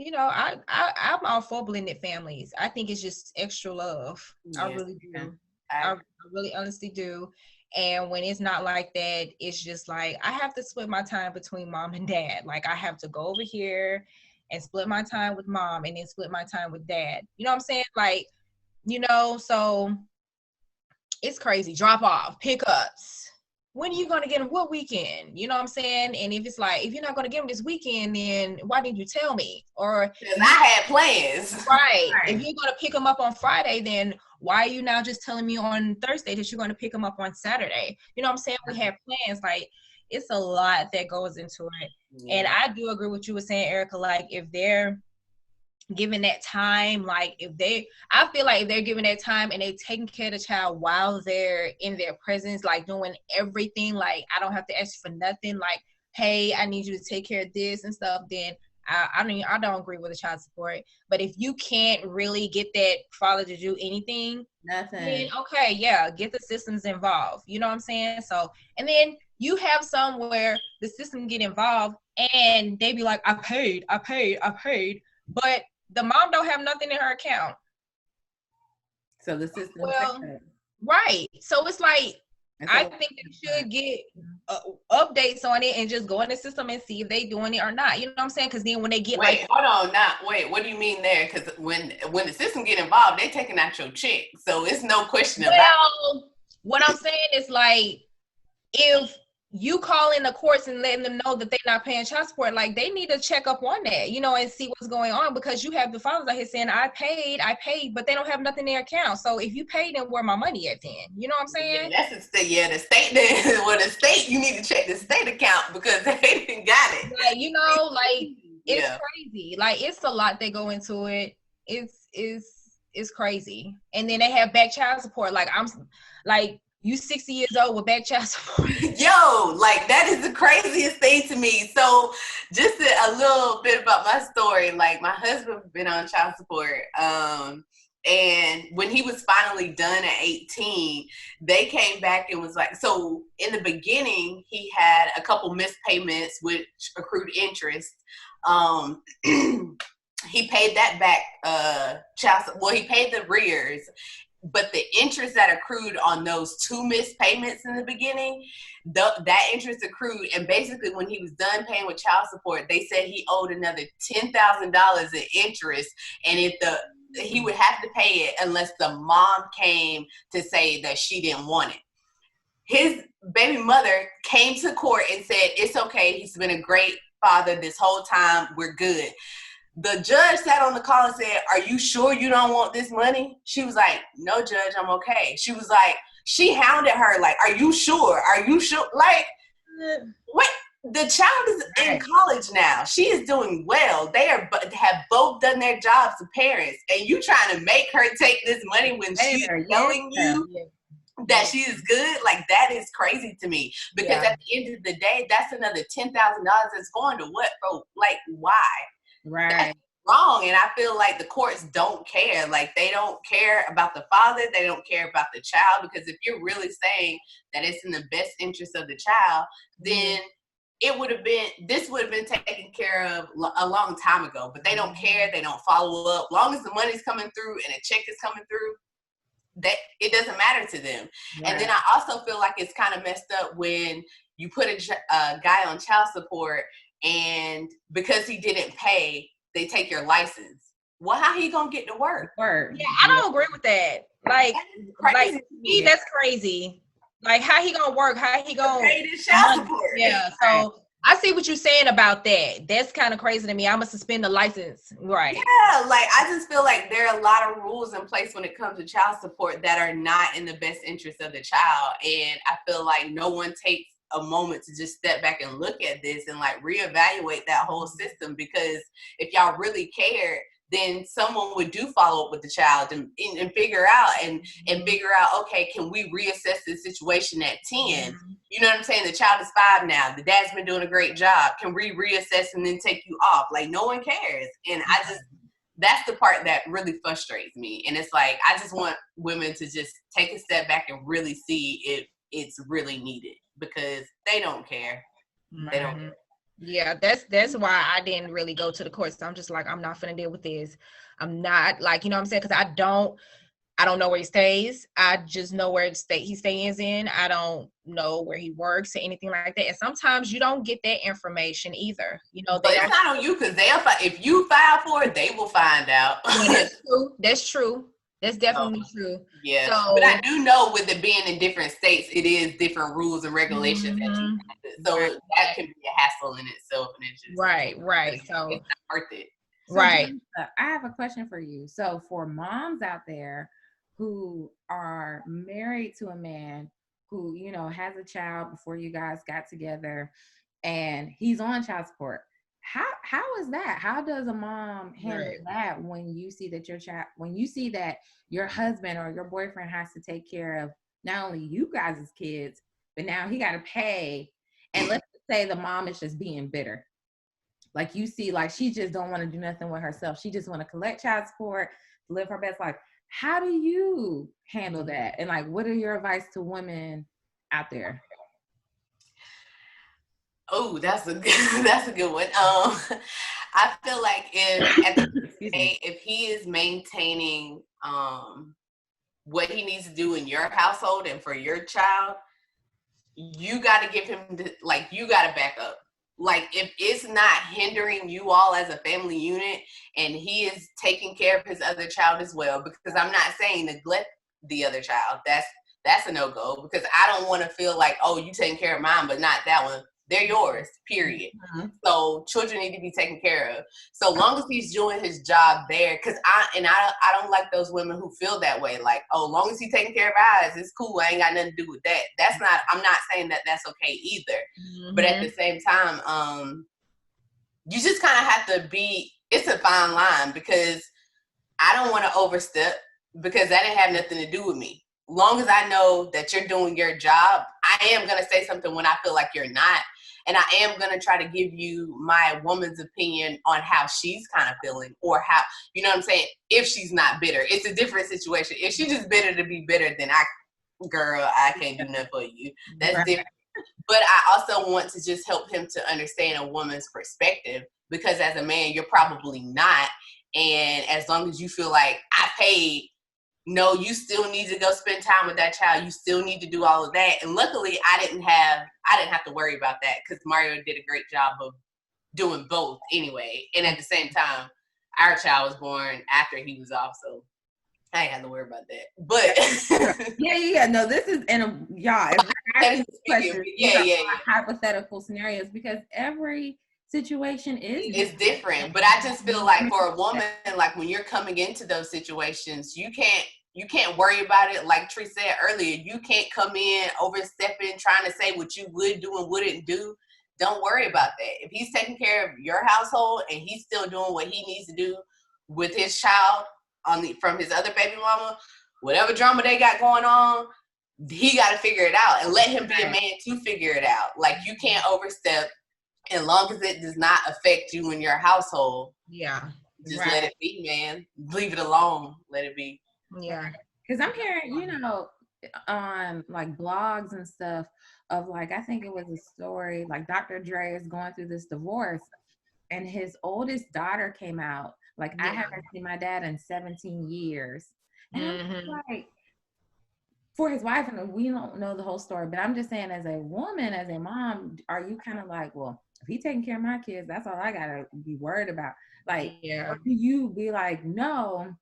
[SPEAKER 2] you know, I'm all for blended families. I think it's just extra love. I
[SPEAKER 1] Yeah.
[SPEAKER 2] really do.
[SPEAKER 1] I
[SPEAKER 2] I really honestly do. And when it's not like that, it's just like I have to split my time between mom and dad. Like I have to go over here and split my time with mom and then split my time with dad. You know what I'm saying? Like, you know, so it's crazy. Drop off, pickups. When are you gonna get them? What weekend? You know what I'm saying? And if it's like, if you're not gonna get them this weekend, then why didn't you tell me? Or
[SPEAKER 1] Because I had plans.
[SPEAKER 2] right, if you're gonna pick them up on Friday, then why are you now just telling me on Thursday that you're gonna pick them up on Saturday? You know what I'm saying? We have plans. Like it's a lot that goes into it. And I do agree with what you were saying, Erica. Like if they're given that time, like I feel like if they're given that time and they taking care of the child while they're in their presence, like doing everything, like I don't have to ask for nothing, like, hey, I need you to take care of this and stuff, then I mean, I don't agree with the child support. But if you can't really get that father to do anything, then okay, yeah, get the systems involved. You know what I'm saying? So, and then you have some where the system get involved and they be like, I paid, but the mom don't have nothing in her account.
[SPEAKER 3] So the system.
[SPEAKER 2] Well, right. So it's like, I think they should get updates on it and just go in the system and see if they doing it or not. You know what I'm saying? Because then when they get
[SPEAKER 1] hold on, what do you mean there? Because when the system get involved, they taking out your check, so it's no question about it.
[SPEAKER 2] Well, what I'm saying is like, if you call in the courts and letting them know that they're not paying child support, like they need to check up on that, you know, and see what's going on, because you have the fathers out here saying, I paid, but they don't have nothing in their account. So if you paid, then where my money at then? You know what I'm saying?
[SPEAKER 1] Yeah, that's the state. Well, the state, you need to check the state account because they didn't got it.
[SPEAKER 2] Like, you know, like it's crazy. Like it's a lot that go into it. It's crazy. And then they have back child support. Like I'm like, you 60 years old with back child support.
[SPEAKER 1] Yo, like that is the craziest thing to me. So just a little bit about my story. Like my husband been on child support. And when he was finally done at 18, they came back and was like, so in the beginning, he had a couple missed payments which accrued interest. He paid that back, he paid the arrears. But the interest that accrued on those 2 missed payments in the beginning, that interest accrued. And basically when he was done paying with child support, they said he owed another $10,000 in interest. And he would have to pay it unless the mom came to say that she didn't want it. His baby mother came to court and said, it's okay. He's been a great father this whole time. We're good. The judge sat on the call and said, are you sure you don't want this money? She was like, no, judge, I'm okay. She was like, she hounded her, like, are you sure? Are you sure? Like, what? The child is in college now. She is doing well. They have both done their jobs as parents. And you trying to make her take this money when she's telling you that she is good? Like, that is crazy to me. Because at the end of the day, that's another $10,000 that's going to what, bro? Like, why?
[SPEAKER 3] Right.
[SPEAKER 1] That's wrong. And I feel like the courts don't care. Like they don't care about the father. They don't care about the child, because if you're really saying that it's in the best interest of the child, then this would have been taken care of a long time ago. But they don't care. They don't follow up. Long as the money's coming through and a check is coming through, that it doesn't matter to them. Right. And then I also feel like it's kind of messed up when you put a guy on child support and because he didn't pay, they take your license. Well, how he gonna get to work?
[SPEAKER 2] Yeah, I don't agree with that. Like me, that's crazy. Like, how he gonna work? How he gonna
[SPEAKER 1] pay this child support?
[SPEAKER 2] Yeah, so I see what you're saying about that. That's kind of crazy to me. I'm gonna suspend the license, right?
[SPEAKER 1] Yeah, like I just feel like there are a lot of rules in place when it comes to child support that are not in the best interest of the child, and I feel like no one takes a moment to just step back and look at this and like reevaluate that whole system. Because if y'all really cared, then someone would do follow up with the child and figure out and figure out, okay, can we reassess the situation at 10? You know what I'm saying? The child is 5 now. The dad's been doing a great job. Can we reassess and then take you off? Like, no one cares. And that's the part that really frustrates me. And it's like, I just want women to just take a step back and really see if it's really needed, because they don't care. They don't care.
[SPEAKER 2] Yeah, that's why I didn't really go to the courts. I'm just like, I'm not finna deal with this. I'm not like, you know what I'm saying? Because I don't know where he stays. I just know where he stays in. I don't know where he works or anything like that. And sometimes you don't get that information either. You know,
[SPEAKER 1] But it's not on you because if you file for it, they will find out.
[SPEAKER 2] Yeah, that's true. That's true. That's definitely true.
[SPEAKER 1] Yeah,
[SPEAKER 2] so,
[SPEAKER 1] but I do know with it being in different states, it is different rules and regulations.
[SPEAKER 2] Mm-hmm.
[SPEAKER 1] So that can be a hassle in itself. And it's just,
[SPEAKER 2] right.
[SPEAKER 1] So it's not worth it.
[SPEAKER 3] So
[SPEAKER 2] right.
[SPEAKER 3] Jennifer, I have a question for you. So for moms out there who are married to a man who, you know, has a child before you guys got together and he's on child support, how is that? How does a mom handle that when you see that your husband or your boyfriend has to take care of not only you guys' kids, but now he got to pay? And let's say the mom is just being bitter. Like you see, like she just don't want to do nothing with herself. She just want to collect child support, live her best life. How do you handle that? And like, what are your advice to women out there?
[SPEAKER 1] Oh, that's a good one. I feel like if he is maintaining what he needs to do in your household and for your child, you got to give him you got to back up. Like if it's not hindering you all as a family unit and he is taking care of his other child as well, because I'm not saying neglect the other child. That's a no-go, because I don't want to feel like, oh, you taking care of mine, but not that one. They're yours, period. Mm-hmm. So children need to be taken care of. So long as he's doing his job there, because I don't like those women who feel that way. Like, oh, long as he's taking care of eyes, it's cool. I ain't got nothing to do with that. I'm not saying that that's okay either. Mm-hmm. But at the same time, you just kind of have to it's a fine line, because I don't want to overstep, because that didn't have nothing to do with me. Long as I know that you're doing your job, I am going to say something when I feel like you're not. And I am going to try to give you my woman's opinion on how she's kind of feeling, or how, you know what I'm saying? If she's not bitter, it's a different situation. If she's just bitter to be bitter, then I can't do nothing for you. That's right. Different. But I also want to just help him to understand a woman's perspective, because as a man, you're probably not. And as long as you feel like I paid, no, you still need to go spend time with that child. You still need to do all of that. And luckily, I didn't have to worry about that, because Mario did a great job of doing both anyway. And at the same time, our child was born after he was off, so I ain't had to worry about that. But
[SPEAKER 3] yeah. No, this is y'all. Hypothetical scenarios, because every situation is
[SPEAKER 1] different. But I just feel like for a woman, like when you're coming into those situations, you can't worry about it. Like Tree said earlier, you can't come in overstepping, trying to say what you would do and wouldn't do. Don't worry about that. If he's taking care of your household and he's still doing what he needs to do with his child from his other baby mama, whatever drama they got going on, he got to figure it out, and let him be a man to figure it out. Like, you can't overstep. As long as it does not affect you in your household, just let it be, man. Leave it alone. Let it be.
[SPEAKER 3] Yeah. Because I'm hearing, on like blogs and stuff of like, I think it was a story, like Dr. Dre is going through this divorce, and his oldest daughter came out. Like, I haven't seen my dad in 17 years. And I'm like, for his wife, and we don't know the whole story, but I'm just saying, as a woman, as a mom, are you kind of like, well, if he's taking care of my kids, that's all I gotta be worried about? Like, do you be like, no,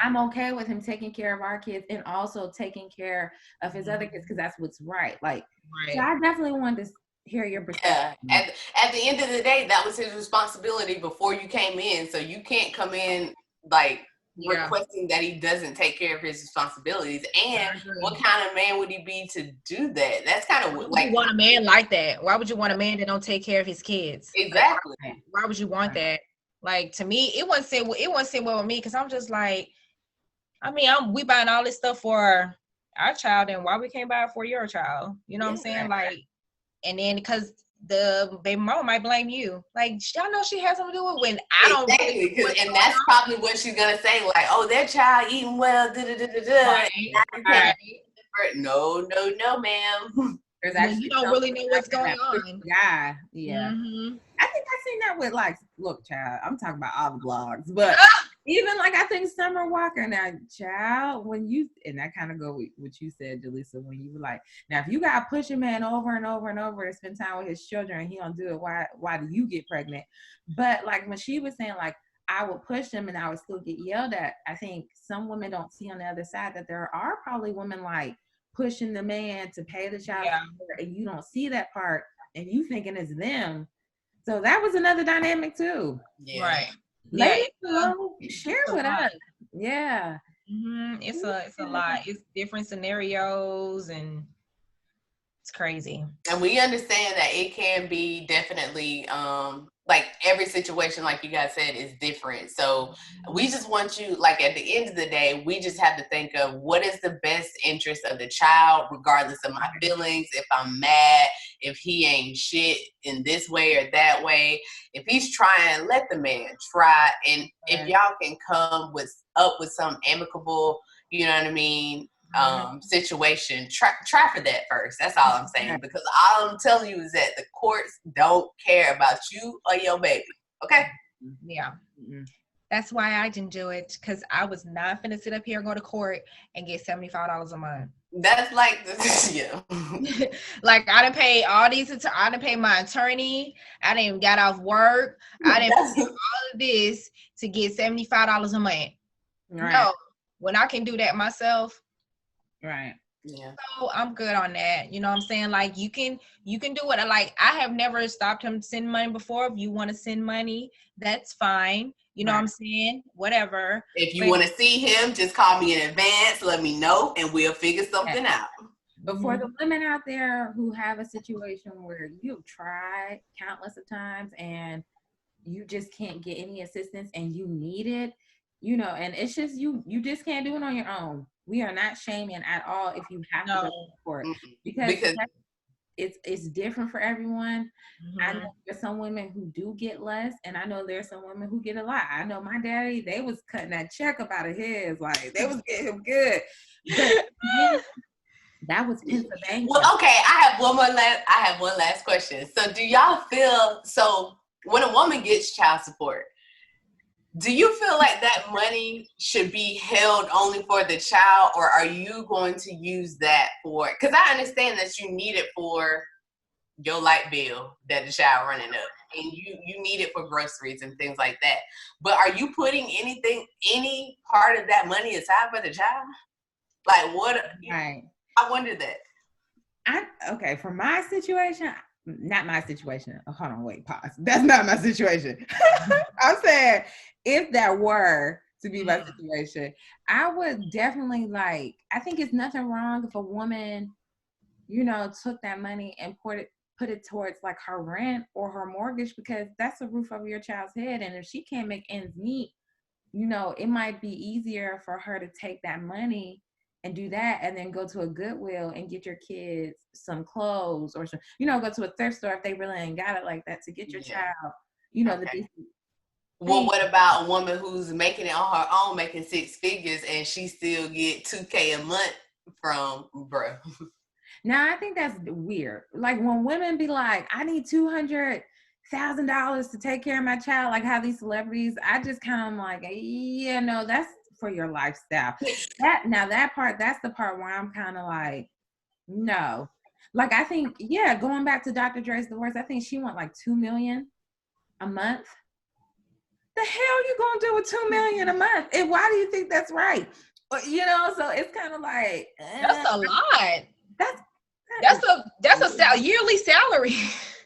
[SPEAKER 3] I'm okay with him taking care of our kids and also taking care of his other kids, because that's what's right. Like, so I definitely wanted to hear your perspective.
[SPEAKER 1] Yeah. At the end of the day, that was his responsibility before you came in. So you can't come in like requesting that he doesn't take care of his responsibilities. And what kind of man would he be to do that? That's kind of like,
[SPEAKER 2] you want a man like that? Why would you want a man that don't take care of his kids?
[SPEAKER 1] Exactly.
[SPEAKER 2] Why would you want that? Like, to me, it wasn't sit well with me, because I'm just like, I mean, we buying all this stuff for our child, and why we can't buy it for your child? You know what I'm saying? Like, and then because the baby mama might blame you. Like, y'all know she has something to do with when I don't.
[SPEAKER 1] Exactly, and that's probably what she's gonna say. Like, oh, that child eating well.
[SPEAKER 2] Right.
[SPEAKER 1] No, ma'am.
[SPEAKER 3] There's
[SPEAKER 2] when
[SPEAKER 3] actually
[SPEAKER 2] you don't
[SPEAKER 3] some
[SPEAKER 2] really know what's going
[SPEAKER 3] that push
[SPEAKER 2] on.
[SPEAKER 3] the guy. Yeah.
[SPEAKER 2] Mhm.
[SPEAKER 3] I think I've seen that with like, look, child, I'm talking about all the blogs, but even like I think Summer Walker now, child, when you, and that kind of go with what you said, Jaleesa, when you were like, now if you got to push a man over and over and over to spend time with his children and he don't do it, why do you get pregnant? But like when she was saying like, I would push him and I would still get yelled at, I think some women don't see on the other side that there are probably women like pushing the man to pay the child support, and you don't see that part and you thinking it's them. So that was another dynamic too.
[SPEAKER 1] Yeah.
[SPEAKER 2] Right.
[SPEAKER 3] Ladies,
[SPEAKER 2] Yeah,
[SPEAKER 3] share with us. Yeah.
[SPEAKER 2] it's a lot. It's different scenarios and it's crazy.
[SPEAKER 1] And we understand that it can be definitely like every situation, like you guys said, is different. So we just want you, like at the end of the day, we just have to think of what is the best interest of the child, regardless of my feelings. If I'm mad, if he ain't shit in this way or that way, if he's trying, let the man try. And if y'all can come up with some amicable, you know what I mean, situation, try for that first. That's all I'm saying, because all I'm telling you is that the courts don't care about you or your baby. Okay?
[SPEAKER 2] Yeah. That's why I didn't do it, because I was not finna sit up here and go to court and get $75 a month.
[SPEAKER 1] That's like yeah.
[SPEAKER 2] Like I done paid all these. I done paid my attorney. I done got off work. I done paid all of this to get $75 a month. Right. No, when I can do that myself.
[SPEAKER 3] Right.
[SPEAKER 1] Yeah.
[SPEAKER 2] So I'm good on that. You know what I'm saying? Like you can do it. Like I have never stopped him sending money before. If you want to send money, that's fine. You know what I'm saying? Whatever.
[SPEAKER 1] If you want to see him, just call me in advance. Let me know, and we'll figure something out.
[SPEAKER 3] But for the women out there who have a situation where you've tried countless of times and you just can't get any assistance and you need it, you know, and it's just you just can't do it on your own. We are not shaming at all if you have to go to court, because it's different for everyone. I know there's some women who do get less, and I know there's some women who get a lot. I know my daddy, they was cutting that check up out of his, like they was getting him good. But that was Pennsylvania.
[SPEAKER 1] Well, okay, I have one last question. So do y'all feel, so when a woman gets child support, do you feel like that money should be held only for the child, or are you going to use that for, because I understand that you need it for your light bill that the child running up, and you need it for groceries and things like that. But are you putting any part of that money aside for the child? Like what?
[SPEAKER 3] Right.
[SPEAKER 1] I wonder that.
[SPEAKER 3] Okay, for my situation, not my situation. Oh, hold on, wait, pause. That's not my situation. I'm saying if that were to be my situation, I would definitely I think it's nothing wrong if a woman, you know, took that money and put it towards like her rent or her mortgage, because that's the roof over your child's head. And if she can't make ends meet, you know, it might be easier for her to take that money and do that, and then go to a Goodwill and get your kids some clothes, or some, you know, go to a thrift store if they really ain't got it like that, to get your child, you know, the decent.
[SPEAKER 1] Well, what about a woman who's making it on her own, making 6 figures, and she still get $2,000 a month from bro?
[SPEAKER 3] Now, I think that's weird. Like when women be like, I need $200,000 to take care of my child, like how these celebrities, I just kind of like, yeah, no, that's for your lifestyle. That's the part where I'm kind of like, no. Like I think, yeah, going back to Dr. Dre's divorce, I think she went like $2 million a month. The hell you gonna do with $2 million a month? And why do you think that's right? You know, so it's kind of like
[SPEAKER 2] that's a lot. That's a yearly salary.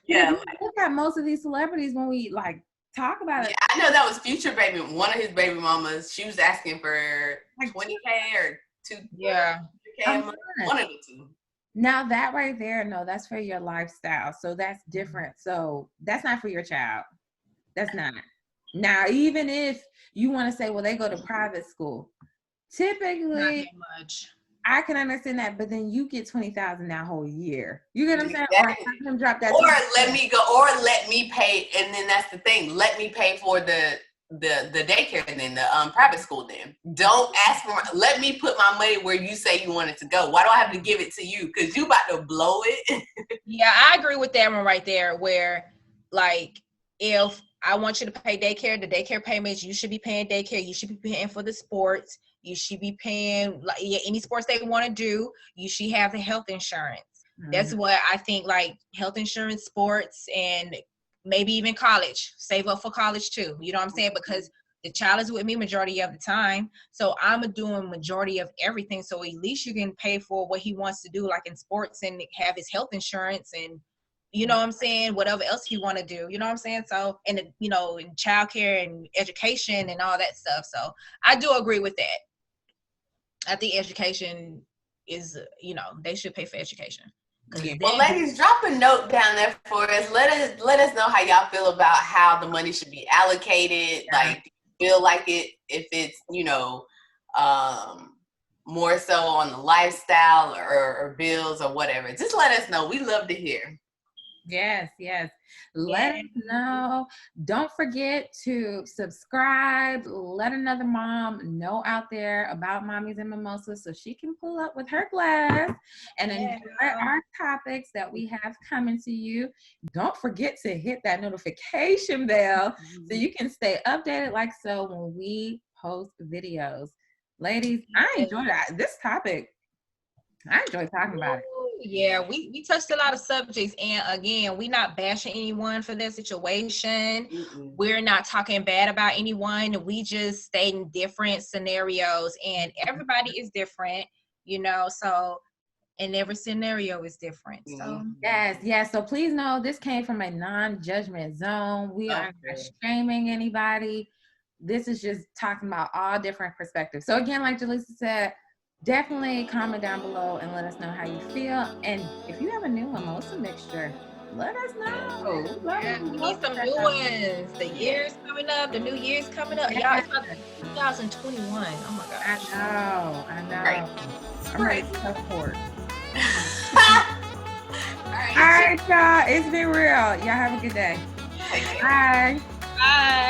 [SPEAKER 1] Yeah.
[SPEAKER 3] Look at most of these celebrities when we like talk about it.
[SPEAKER 1] Yeah, I know that was Future baby. One of his baby mamas, she was asking for like $20,000 or $2,000 a month. One of the two.
[SPEAKER 3] Now that right there, no, that's for your lifestyle. So that's different. So that's not for your child. That's not. Now, even if you want to say, well, they go to private school, typically,
[SPEAKER 2] not that much.
[SPEAKER 3] I can understand that, but then you get $20,000 that whole year. You get what I'm saying?
[SPEAKER 1] Exactly.
[SPEAKER 3] Or them drop that.
[SPEAKER 1] Or let me go, or let me pay, and then that's the thing. Let me pay for the the daycare then, the private school then. Don't ask for let me put my money where you say you want it to go. Why do I have to give it to you? Because you about to blow it.
[SPEAKER 2] Yeah, I agree with that one right there, where like if I want you to pay daycare, the daycare payments, you should be paying daycare, you should be paying for the sports, you should be paying like any sports they want to do, you should have the health insurance. That's what I think, like health insurance, sports, and maybe even college. Save up for college too. You know what I'm saying? Because the child is with me majority of the time. So I'm doing majority of everything. So at least you can pay for what he wants to do, like in sports, and have his health insurance and, you know what I'm saying, whatever else you want to do. You know what I'm saying? So, and, you know, in childcare and education and all that stuff. So I do agree with that. I think education is, you know, they should pay for education.
[SPEAKER 1] Well, ladies, drop a note down there for us. Let us know how y'all feel about how the money should be allocated. Yeah. Like, do you feel like it if it's, you know, more so on the lifestyle or bills or whatever. Just let us know. We love to hear.
[SPEAKER 3] Yes. Let us know. Don't forget to subscribe. Let another mom know out there about Mommies and Mimosas so she can pull up with her glass and enjoy our topics that we have coming to you. Don't forget to hit that notification bell so you can stay updated like so when we post videos. Ladies, I enjoyed this topic. I enjoy talking about it.
[SPEAKER 2] Yeah, we touched a lot of subjects, and again, we're not bashing anyone for their situation. We're not talking bad about anyone. We just stating different scenarios, and everybody is different, you know, so, and every scenario is different. So
[SPEAKER 3] yes. So please know this came from a non-judgment zone. We are not shaming anybody. This is just talking about all different perspectives. So again, like Jaleesa said, definitely comment down below and let us know how you feel. And if you have a new mimosa mixture, let us know.
[SPEAKER 2] We need some new ones. The year's coming up. The new year's coming up. Y'all, it's about 2021. Oh my gosh.
[SPEAKER 3] I know. Right. I'm ready to support. All right, y'all. It's been real. Y'all have a good day.
[SPEAKER 1] Bye.
[SPEAKER 2] Bye.